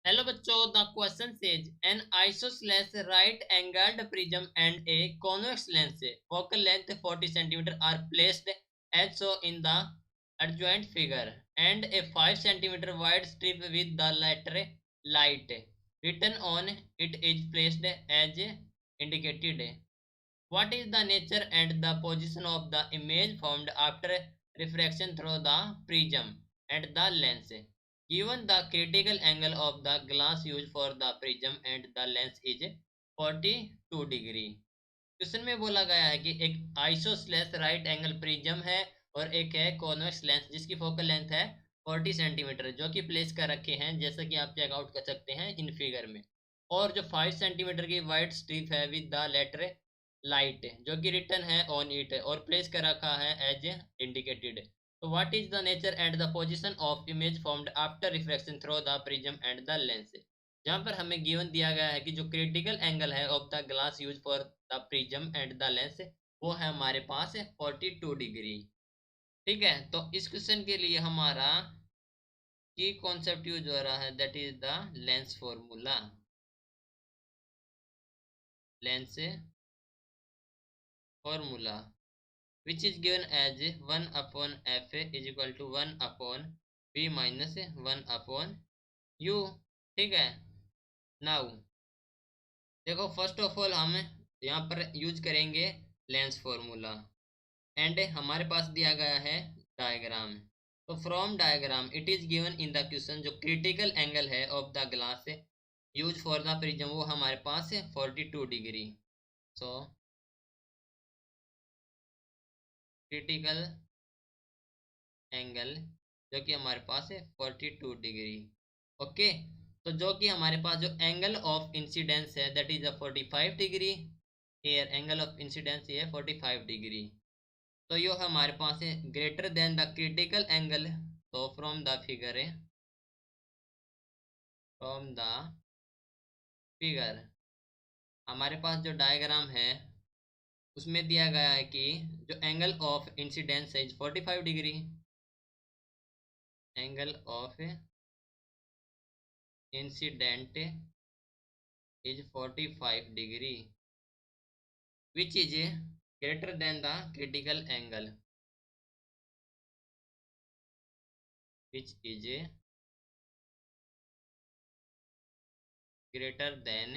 Hello बच्चों, the question says N isosceles right angled prism and a convex lens focal length 40 centimeter are placed as so in the adjoint figure and a 5 centimeter wide strip with the letter light written on it is placed as indicated. What is the nature and the position of the image formed after refraction through the prism and the lens? Given the critical angle of the glass used for the prism and the lens is 42 degree. Question में बोला गया है कि एक isosceles right angle prism है और एक है कॉन्वेक्स लेंस जिसकी फोकल लेंथ है 40 सेंटीमीटर, जो कि प्लेस कर रखे हैं जैसा कि आप चेकआउट कर सकते हैं इन फिगर में। और जो 5 सेंटीमीटर की वाइड स्ट्रिप है विद द लेटर लाइट जो कि रिटर्न है ऑन इट और प्लेस कर रखा है एज इंडिकेटेड। तो what is the nature and the position of image formed after reflection through the prism and the lens. जहाँ पर हमें गिवन दिया गया है कि जो क्रिटिकल एंगल है of the glass use for the prism and the lens वो है हमारे पास 42 डिग्री। ठीक है, तो इस क्वेश्चन के लिए हमारा की कॉन्सेप्ट यूज हो रहा है that is the lens formula. Lens formula which is given as 1 upon f is equal to 1 upon v minus 1 upon u। ठीक है, नाउ देखो फर्स्ट ऑफ ऑल हम यहाँ पर यूज करेंगे लेंस फॉर्मूला एंड हमारे पास दिया गया है डायग्राम। तो from diagram it is given in the question जो क्रिटिकल एंगल है of the glass use for the prism वो हमारे पास है 42 डिग्री। सो क्रिटिकल एंगल जो कि हमारे पास है 42 डिग्री। ओके, तो जो कि हमारे पास जो एंगल ऑफ इंसिडेंस है that is 45 degree. Here angle of incidence ये 45 डिग्री। तो यो हमारे पास है greater than the critical angle. तो फ्रॉम द फिगर है, फ्रॉम द फिगर हमारे पास जो डायग्राम है उसमें दिया गया है कि जो एंगल ऑफ इंसिडेंस है 45 degree. Angle of incident is 45 degree which is greater than the critical angle, which is greater than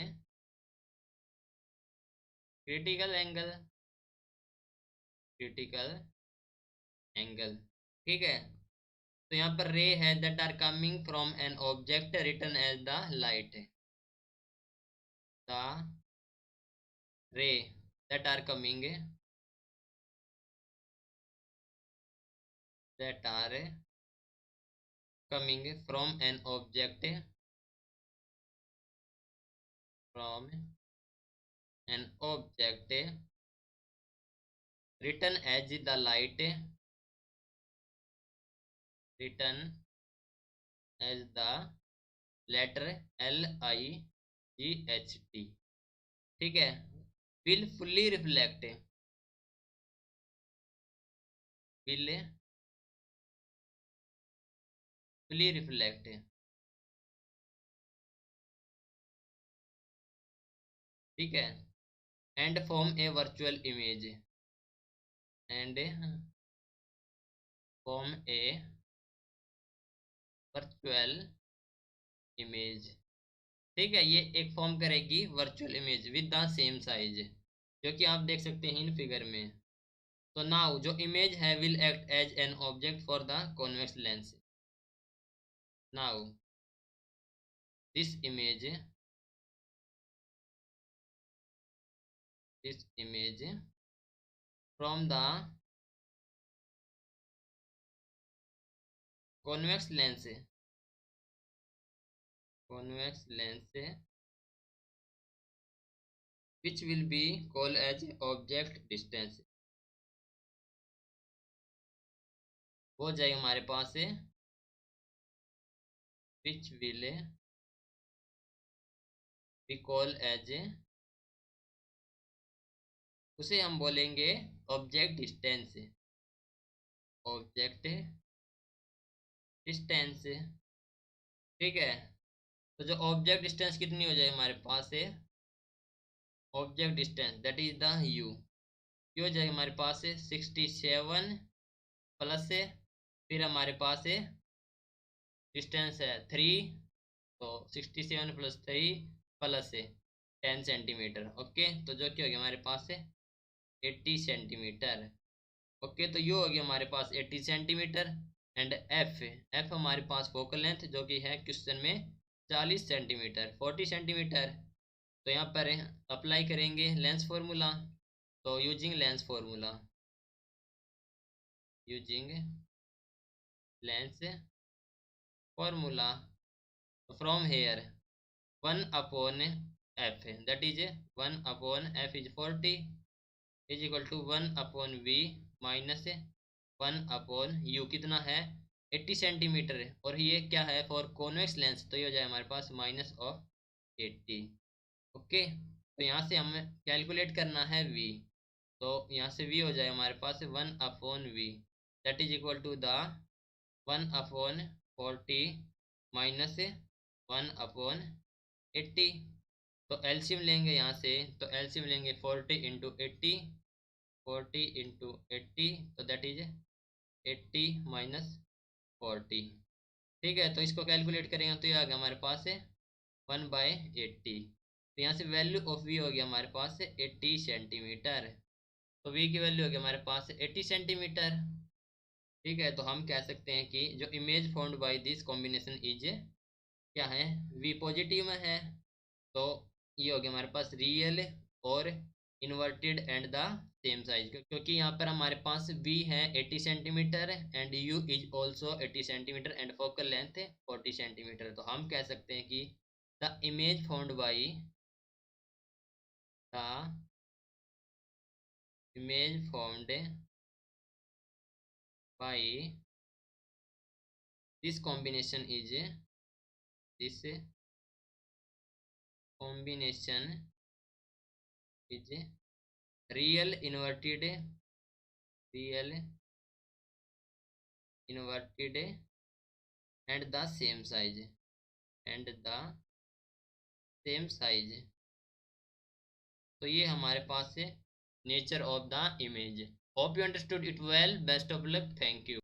critical angle, critical angle। ठीक है, तो यहाँ पर रे है that are coming from an object written as the light। the ray that are coming, that are coming from an object, from an object written as the light, written as the letter LIGHT। ठीक है, will fully reflect, will fully reflect। ठीक है, and form a virtual image, and form a virtual image। ठीक है, ये एक form करेगी virtual image with the same size जो कि आप देख सकते हैं इन फिगर में। तो नाउ जो इमेज है will act as an object for the convex lens. Now this image, this image from the convex lens, convex lens which will be called as object distance हो जाएगा हमारे पास से which will be called as, उसे हम बोलेंगे object distance, object distance. ठीक है, तो जो ऑब्जेक्ट डिस्टेंस कितनी हो जाएगी हमारे पास है, object distance that is the you, ये हो जाएगा हमारे पास है 67 प्लस है, फिर हमारे पास है डिस्टेंस है 3, तो 67 प्लस 3 प्लस है 10 सेंटीमीटर। ओके, तो जो क्या हो गया हमारे पास है 80 सेंटीमीटर। ओके, तो ये हो गया हमारे पास 80 सेंटीमीटर। एंड एफ, एफ हमारे पास फोकल लेंथ जो कि है क्वेश्चन में 40 सेंटीमीटर, 40 सेंटीमीटर। तो यहाँ पर अप्लाई करेंगे लेंस फार्मूला। तो using lens formula, using lens formula, from here 1/f that is 1/f is 40 is equal to 1/v minus 1/u, कितना है 80 सेंटीमीटर है, और ये क्या है फॉर कॉन्वेक्स लेंस, तो ये हो जाए हमारे पास -80। ओके, तो यहाँ से हमें कैलकुलेट करना है v, तो यहाँ से v हो जाए हमारे पास 1/v that is equal to the 1/40 minus 1/80। तो एलसीएम लेंगे यहाँ से, तो एलसीएम लेंगे 40 × 80, 40 × 80, तो दैट इज 80 माइनस 40। ठीक है, तो इसको कैलकुलेट करेंगे तो ये आ गया हमारे पास है 1/80। तो यहाँ से वैल्यू ऑफ वी हो गया हमारे पास है 80 सेंटीमीटर। तो वी की वैल्यू हो गया हमारे पास है 80 सेंटीमीटर। ठीक है, तो हम कह सकते हैं कि जो image found by this combination is क्या है, वी पॉजिटिव में है। तो ये हो गया हमारे पास रियल और inverted and the same size, क्योंकि यहाँ पर हमारे पास v है 80 centimetre and u is also 80 centimetre and focal length 40 centimetre. तो हम कह सकते हैं कि the image found by, the image found by this combination is, this combination is real inverted, real inverted and the same size, and the same size. तो ये हमारे पास है nature of the image. Hope you understood it well, best of luck, thank you.